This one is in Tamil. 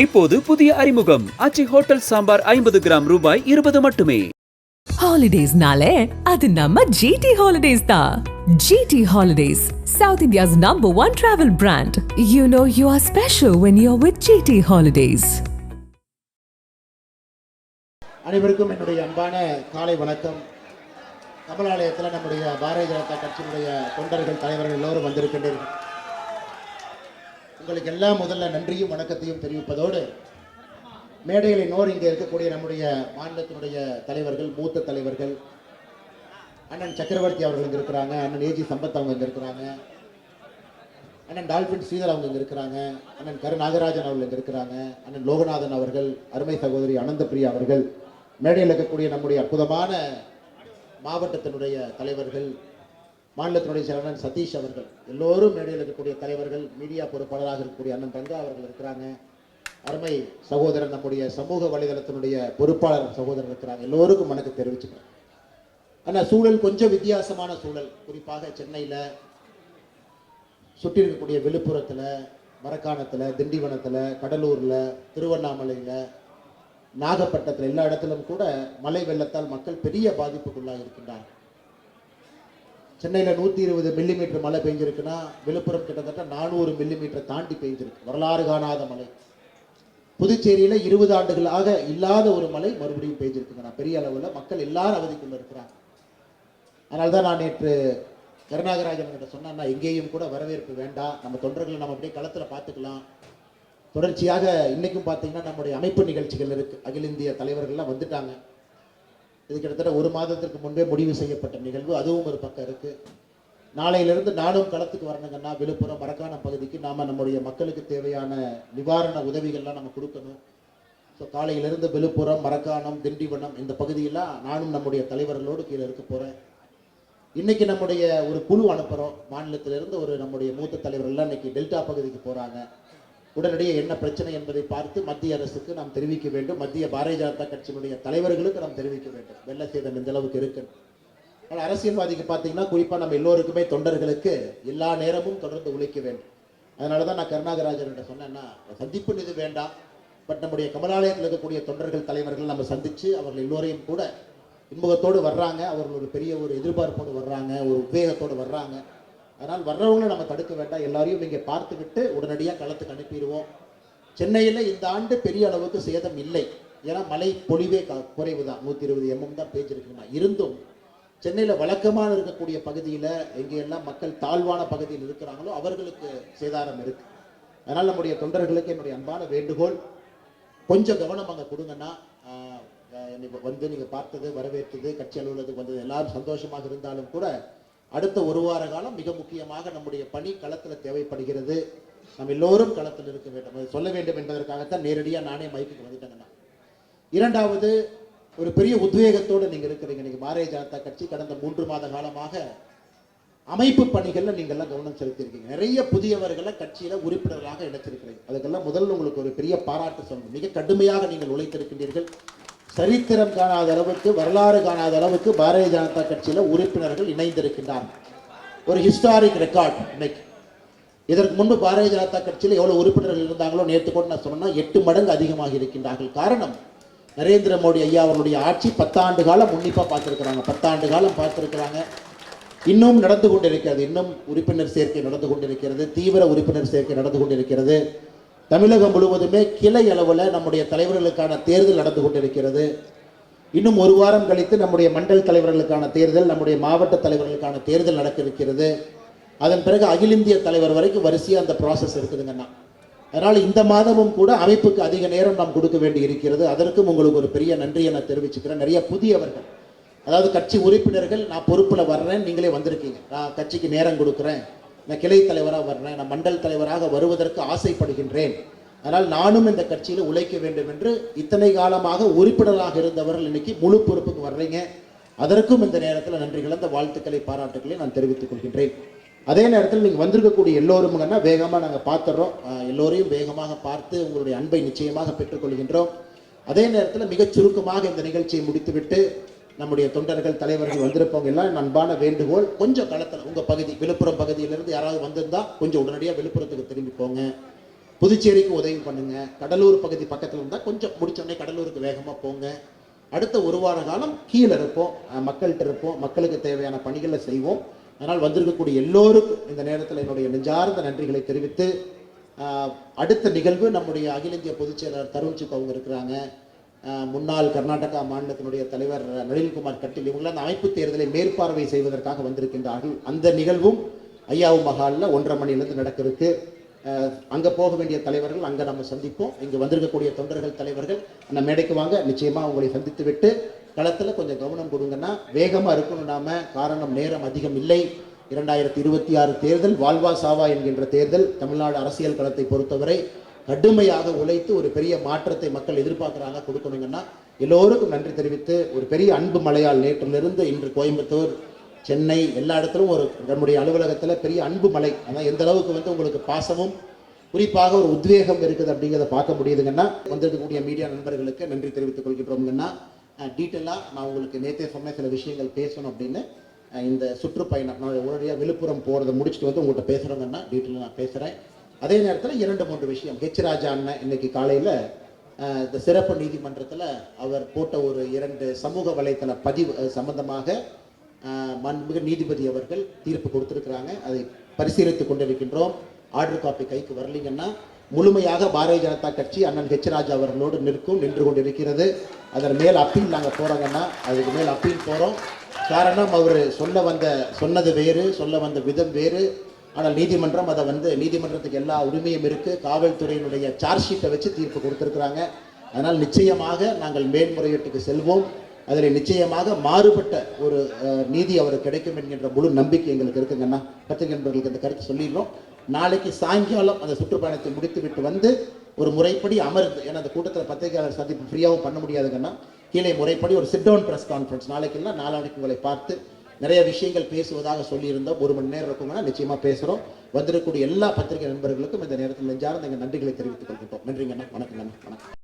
இப்போது புதிய அறிமுகம் ஆச்சி ஹோட்டல் சாம்பார் 50 கிராம் ரூபாய் 20 மட்டுமே. Holidays-nale, adu namma GT Holidays da. GT Holidays, South India's #1 travel brand. You know you are special when you're with GT Holidays. அனைவருக்கும் என்னுடைய அன்பான காலை வணக்கம். கமலாலயத்தில் நம்முடைய பாரதிய ஜனதா கட்சியினுடைய தொண்டர்கள் தலைவர்கள் எல்லோரும் வந்திருக்கின்றனர். உங்களுக்கு எல்லாம் முதல்ல நன்றியும் வணக்கத்தையும் தெரிவிப்பதோடு மேடையில் இன்னொரு இங்கே இருக்கக்கூடிய நம்முடைய மாநிலத்தினுடைய தலைவர்கள், மூத்த தலைவர்கள், அண்ணன் சக்கரவர்த்தி அவர்கள் இங்கே இருக்கிறாங்க, அண்ணன் ஏஜி சம்பத் அவங்க இங்கே இருக்கிறாங்க, அண்ணன் டால்பின் ஸ்ரீதர் அவங்க இங்கே இருக்கிறாங்க, அண்ணன் கரு நாகராஜன் அவர்கள் இங்கே இருக்கிறாங்க, அண்ணன் லோகநாதன் அவர்கள், அருமை சகோதரி அனந்தபிரியா அவர்கள், மேடையில் இருக்கக்கூடிய நம்முடைய அற்புதமான மாவட்டத்தினுடைய தலைவர்கள், மாநிலத்தினுடைய செயலாளர் சதீஷ் அவர்கள், எல்லோரும் மேடையில் இருக்கக்கூடிய தலைவர்கள், மீடியா பொறுப்பாளராக இருக்கக்கூடிய அண்ணன் தங்கா அவர்கள் இருக்கிறாங்க, அருமை சகோதரர் நம்முடைய சமூக வலைதளத்தினுடைய பொறுப்பாளர் சகோதரர் இருக்கிறாங்க. எல்லோருக்கும் வணக்கம் தெரிவிச்சுக்கிறேன். ஆனால் சூழல் கொஞ்சம் வித்தியாசமான சூழல். குறிப்பாக சென்னையில் சுற்றி இருக்கக்கூடிய விழுப்புரத்தில், மரக்காணத்தில், திண்டிவனத்தில், கடலூரில், திருவண்ணாமலையில், நாகப்பட்டினத்தில் எல்லா இடத்திலும் கூட மழை வெள்ளத்தால் மக்கள் பெரிய பாதிப்புக்குள்ளாக இருக்கின்றார்கள். சென்னையில் 120 மில்லிமீட்டர் மழை பெஞ்சிருக்குன்னா விழுப்புரம் கிட்டத்தட்ட 400 மில்லிமீட்டர் தாண்டி பெஞ்சிருக்கு. வரலாறு காணாத மழை. புதுச்சேரியில் 20 ஆண்டுகளாக இல்லாத ஒரு மழை மறுபடியும் பெய்ஞ்சிருக்குங்க. பெரிய அளவில் மக்கள் எல்லாரும் அவதிக்குள்ள இருக்கிறாங்க. அதனால தான் நான் நேற்று கருநாகராஜன் கிட்ட சொன்னேன்னா, எங்கேயும் கூட வரவேற்பு வேண்டாம், நம்ம தொண்டர்களை நம்ம அப்படியே களத்தில் பார்த்துக்கலாம். தொடர்ச்சியாக இன்றைக்கும் பார்த்தீங்கன்னா நம்முடைய அமைப்பு நிகழ்ச்சிகள் இருக்குது. அகில இந்திய தலைவர்கள்லாம் வந்துட்டாங்க. இது கிட்டத்தட்ட 1 மாதத்திற்கு முன்பே முடிவு செய்யப்பட்ட நிகழ்வு. அதுவும் ஒரு பக்கம் இருக்குது. நாளையிலிருந்து நானும் களத்துக்கு வரணுங்கன்னா விழுப்புரம், மரக்காணம் பகுதிக்கு நாம் நம்முடைய மக்களுக்கு தேவையான நிவாரண உதவிகள்லாம் நம்ம கொடுக்கணும். ஸோ காலையிலிருந்து விழுப்புரம், மரக்காணம், திண்டிவனம் இந்த பகுதியெல்லாம் நானும் நம்முடைய தலைவர்களோடு கீழே இருக்க போகிறேன். இன்றைக்கி நம்முடைய ஒரு குழு அனுப்புகிறோம். மாநிலத்திலிருந்து ஒரு நம்முடைய மூத்த தலைவர்கள்லாம் இன்றைக்கி டெல்டா பகுதிக்கு போகிறாங்க. உடனடியாக என்ன பிரச்சனை என்பதை பார்த்து மத்திய அரசுக்கு நாம் தெரிவிக்க வேண்டும். மத்திய பாரதிய ஜனதா கட்சியினுடைய தலைவர்களுக்கு நாம் தெரிவிக்க வேண்டும். வெள்ள சேதம் எந்த அளவுக்கு இருக்கு. ஆனால் அரசியல்வாதிக்கு பார்த்தீங்கன்னா குறிப்பாக நம்ம எல்லோருக்குமே தொண்டர்களுக்கு எல்லா நேரமும் தொடர்ந்து உழைக்க வேண்டும். அதனால தான் நான் கருநாகராஜன்கிட்ட சொன்னேன்னா, சந்திப்பு இது வேண்டாம், பட் நம்முடைய கமலாலயத்தில் இருக்கக்கூடிய தொண்டர்கள் தலைவர்கள் நம்ம சந்தித்து அவர்கள் எல்லோரையும் கூட இன்முகத்தோடு வர்றாங்க. அவர்கள் ஒரு பெரிய ஒரு எதிர்பார்ப்போடு வர்றாங்க, ஒரு உத்வேகத்தோடு வர்றாங்க. அதனால் வர்றவங்களை நம்ம தடுக்க வேண்டாம். எல்லாரையும் இங்கே பார்த்து விட்டு உடனடியாக களத்துக்கு அனுப்பிடுவோம். சென்னையில் இந்த ஆண்டு பெரிய அளவுக்கு சேதம் இல்லை. ஏன்னா மழை பொழிவே குறைவு தான். 120 mm தான் பேச்சிருக்குன்னா. இருந்தும் சென்னையில் வழக்கமாக இருக்கக்கூடிய பகுதியில் எங்கெல்லாம் மக்கள் தாழ்வான பகுதியில் இருக்கிறாங்களோ அவர்களுக்கு சேதாரம் இருக்குது. அதனால் நம்முடைய தொண்டர்களுக்கு என்னுடைய அன்பான வேண்டுகோள், கொஞ்சம் கவனம் அங்கே கொடுங்கன்னா. வந்து நீங்கள் பார்த்தது, வரவேற்றது, கட்சி அலுவலகத்துக்கு வந்தது எல்லாரும் சந்தோஷமாக இருந்தாலும் கூட அடுத்த 1 வார காலம் மிக முக்கியமாக நம்முடைய பணி களத்தில் தேவைப்படுகிறது. நம்ம எல்லோரும் களத்தில் இருக்க வேண்டும், அதை சொல்ல வேண்டும் என்பதற்காகத்தான் நேரடியாக நானே மைக்கு வந்துட்டேங்கண்ணா. இரண்டாவது, ஒரு பெரிய உத்வேகத்தோடு நீங்கள் இருக்கிறீங்க. நீங்கள் பாரதிய ஜனதா கட்சி கடந்த 3 மாத காலமாக அமைப்பு பணிகளில் நீங்கள்லாம் கவனம் செலுத்தியிருக்கீங்க. நிறைய புதியவர்களை கட்சியில் உறுப்பினர்களாக இணைச்சிருக்கிறீங்க. அதுக்கெல்லாம் முதல்ல உங்களுக்கு ஒரு பெரிய பாராட்டு சொல்லணும். மிக கடுமையாக நீங்கள் உழைத்திருக்கின்றீர்கள். சரித்திரம் காணாத அளவுக்கு, வரலாறு காணாத அளவுக்கு பாரதிய ஜனதா கட்சியில் உறுப்பினர்கள் இணைந்திருக்கின்றார்கள். ஒரு ஹிஸ்டாரிக் ரெக்கார்ட் இன்னைக்கு. இதற்கு முன்பு பாரதிய ஜனதா கட்சியில் எவ்வளோ உறுப்பினர்கள் இருந்தாங்களோ நேற்று கூட நான் சொன்னேன்னா 8 மடங்கு அதிகமாக இருக்கின்றார்கள். காரணம், நரேந்திர மோடி ஐயா அவருடைய ஆட்சி 10 ஆண்டு காலம் உன்னிப்பாக பார்த்துருக்கிறாங்க. 10 ஆண்டு காலம் பார்த்துருக்கிறாங்க. இன்னும் நடந்து கொண்டிருக்கிறது. இன்னும் உறுப்பினர் சேர்க்கை நடந்து கொண்டிருக்கிறது. தீவிர உறுப்பினர் சேர்க்கை நடந்து கொண்டிருக்கிறது. தமிழகம் முழுவதுமே கிளை அளவில் நம்முடைய தலைவர்களுக்கான தேர்தல் நடந்து கொண்டிருக்கிறது. இன்னும் 1 வாரம் கழித்து நம்முடைய மண்டல் தலைவர்களுக்கான தேர்தல், நம்முடைய மாவட்ட தலைவர்களுக்கான தேர்தல் நடக்க இருக்கிறது. அதன் பிறகு அகில இந்திய தலைவர் வரைக்கும் வரிசையாக அந்த ப்ராசஸ் இருக்குதுங்கண்ணா. அதனால் இந்த மாதமும் கூட அமைப்புக்கு அதிக நேரம் நாம் கொடுக்க வேண்டி இருக்கிறது. அதற்கும் உங்களுக்கு ஒரு பெரிய நன்றியை நான் தெரிவிச்சுக்கிறேன். நிறைய புதியவர்கள், அதாவது கட்சி உறுப்பினர்கள், நான் பொறுப்பில் வர்றேன், நீங்களே வந்திருக்கீங்க, நான் கட்சிக்கு நேரம் கொடுக்குறேன், நான் கிளை தலைவராக வர்றேன், நான் மண்டல் தலைவராக வருவதற்கு ஆசைப்படுகின்றேன், அதனால் நானும் இந்த கட்சியில் உழைக்க வேண்டும் என்று இத்தனை காலமாக உறுப்பினராக இருந்தவர்கள் இன்னைக்கு முழு பொறுப்புக்கு வர்றீங்க. அதற்கும் இந்த நேரத்தில் நன்றி கலந்த வாழ்த்துக்களை, பாராட்டுக்களை நான் தெரிவித்துக் கொள்கின்றேன். அதே நேரத்தில் நீங்கள் வந்திருக்கக்கூடிய எல்லோருமுங்கன்னா வேகமாக நாங்கள் பார்த்துடுறோம். எல்லோரையும் வேகமாக பார்த்து உங்களுடைய அன்பை நிச்சயமாக பெற்றுக்கொள்கின்றோம். அதே நேரத்தில் மிகச் சுருக்கமாக இந்த நிகழ்ச்சியை முடித்துவிட்டு நம்முடைய தொண்டர்கள், தலைவர்கள் வந்திருப்பவங்க எல்லாம் அன்பான வேண்டுகோள், கொஞ்சம் களத்தில் உங்கள் பகுதி விழுப்புரம் பகுதியிலிருந்து யாராவது வந்திருந்தால் கொஞ்சம் உடனடியாக விழுப்புரத்துக்கு திரும்பி போங்க. புதுச்சேரிக்கு உதவி பண்ணுங்க. கடலூர் பகுதி பக்கத்தில் இருந்தால் கொஞ்சம் முடிச்சோடனே கடலூருக்கு வேகமாக போங்க. அடுத்த ஒரு வார காலம் கீழே இருப்போம், மக்கள்கிட்ட இருப்போம், மக்களுக்கு தேவையான பணிகளை செய்வோம். அதனால் வந்திருக்கக்கூடிய எல்லோருக்கும் இந்த நேரத்தில் என்னுடைய நெஞ்சார்ந்த நன்றிகளை தெரிவித்து, அடுத்த நிகழ்வு நம்முடைய அகில இந்திய பொதுச் செயலாளர் தருண் அவங்க இருக்கிறாங்க, முன்னாள் கர்நாடகா மாநிலத்தினுடைய தலைவர் நளின்குமார் கட்டில், இவங்களாம் அந்த அமைப்பு தேர்தலை மேற்பார்வை செய்வதற்காக வந்திருக்கின்றார்கள். அந்த நிகழ்வும் ஐயாவு மஹாலில் 1:30 மணிலேருந்து நடக்கிறதுக்கு, அங்கே போக வேண்டிய தலைவர்கள் அங்கே நம்ம சந்திப்போம். இங்கே வந்திருக்கக்கூடிய தொண்டர்கள் தலைவர்கள் அந்த மேடைக்கு வாங்க, நிச்சயமாக உங்களை சந்தித்து விட்டு களத்தில் கொஞ்சம் கவனம் கொடுங்கன்னா வேகமாக இருக்கணும். நாம காரணம் நேரம் அதிகம் இல்லை. 2026 தேர்தல் வாழ்வா சாவா என்கின்ற தேர்தல். தமிழ்நாடு அரசியல் களத்தை பொறுத்தவரை கடுமையாக உழைத்து ஒரு பெரிய மாற்றத்தை மக்கள் எதிர்பார்க்குறாங்க, கொடுக்கணுங்கன்னா எல்லோருக்கும் நன்றி தெரிவித்து, ஒரு பெரிய அன்பு மழையால் நேற்றிலிருந்து இன்று கோயம்புத்தூர், சென்னை எல்லா இடத்துலும் ஒரு நம்முடைய அலுவலகத்தில் பெரிய அன்பு மலை. ஆனால் எந்த அளவுக்கு உங்களுக்கு பாசமும் குறிப்பாக ஒரு உத்வேகம் இருக்குது அப்படிங்கிறத பார்க்க முடியுதுங்கன்னா, வந்திருக்கக்கூடிய மீடியா நண்பர்களுக்கு நன்றி தெரிவித்துக் கொள்கின்றோம்ங்கன்னா, டீட்டெயிலாக நான் உங்களுக்கு நேற்றே சொன்ன சில விஷயங்கள் பேசணும் அப்படின்னு இந்த சுற்றுப்பயணம் நான் உடனடியாக விழுப்புரம் போகிறத முடிச்சுட்டு உங்கள்கிட்ட பேசுகிறோங்கன்னா டீட்டெயிலாக நான் பேசுகிறேன். அதே நேரத்தில் 2-3 விஷயம். ஹெச் ராஜா அண்ணன் இன்னைக்கு காலையில் இந்த சிறப்பு நீதிமன்றத்தில் அவர் போட்ட ஒரு 2 சமூக வலைத்தள பதிவு சம்பந்தமாக மாண்புமிகு நீதிபதி அவர்கள் தீர்ப்பு கொடுத்திருக்கிறாங்க. அதை பரிசீலித்துக் கொண்டிருக்கின்றோம். ஆர்டர் காப்பி கைக்கு வரலீங்கன்னா முழுமையாக பாரதிய ஜனதா கட்சி அண்ணன் ஹெச் ராஜா அவர்களோடு நின்று கொண்டிருக்கிறது. அதன் மேல் அப்பீல் நாங்கள் போகிறோங்கன்னா அதுக்கு மேல் அப்பீல் போகிறோம். காரணம், அவர் சொன்னது வேறு, சொல்ல வந்த விதம் வேறு. ஆனால் நீதிமன்றம் அதை நீதிமன்றத்துக்கு எல்லா உரிமையும் இருக்குது. காவல்துறையினுடைய சார்ஜ் ஷீட்டை வச்சு தீர்ப்பு கொடுத்துருக்குறாங்க. அதனால் நிச்சயமாக நாங்கள் மேல்முறையீட்டுக்கு செல்வோம். அதில் நிச்சயமாக மாறுபட்ட ஒரு நீதி அவருக்கு கிடைக்கும் என்கின்ற முழு நம்பிக்கை எங்களுக்கு இருக்குங்கன்னா பத்திரிகை நண்பர்களுக்கு இந்த கருத்து சொல்லிடுறோம். நாளைக்கு சாயங்காலம் அந்த சுற்றுப்பயணத்தை முடித்துவிட்டு ஒரு முறைப்படி அமர்ந்து, ஏன்னா அந்த கூட்டத்தில் பத்திரிகையாளர் சந்திப்பு ஃப்ரீயாகவும் பண்ண முடியாதுங்கன்னா கீழே முறைப்படி ஒரு சிட் டவுன் ப்ரெஸ் கான்ஃபரன்ஸ் நாளைக்கு இல்லை நாளானைக்கு உங்களை பார்த்து நிறைய விஷயங்கள் பேசுவதாக சொல்லியிருந்தோம். 1 மணி நேரம் இருக்குங்கன்னா நிச்சயமாக பேசுகிறோம். வந்திருக்கக்கூடிய எல்லா பத்திரிகை நண்பர்களுக்கும் இந்த நேரத்தில் நெஞ்சார்ந்த எங்கள் நன்றிகளை தெரிவித்துக் கொள்கின்றோம். நன்றிங்கண்ணா, வணக்கங்கண்ணா, வணக்கம்.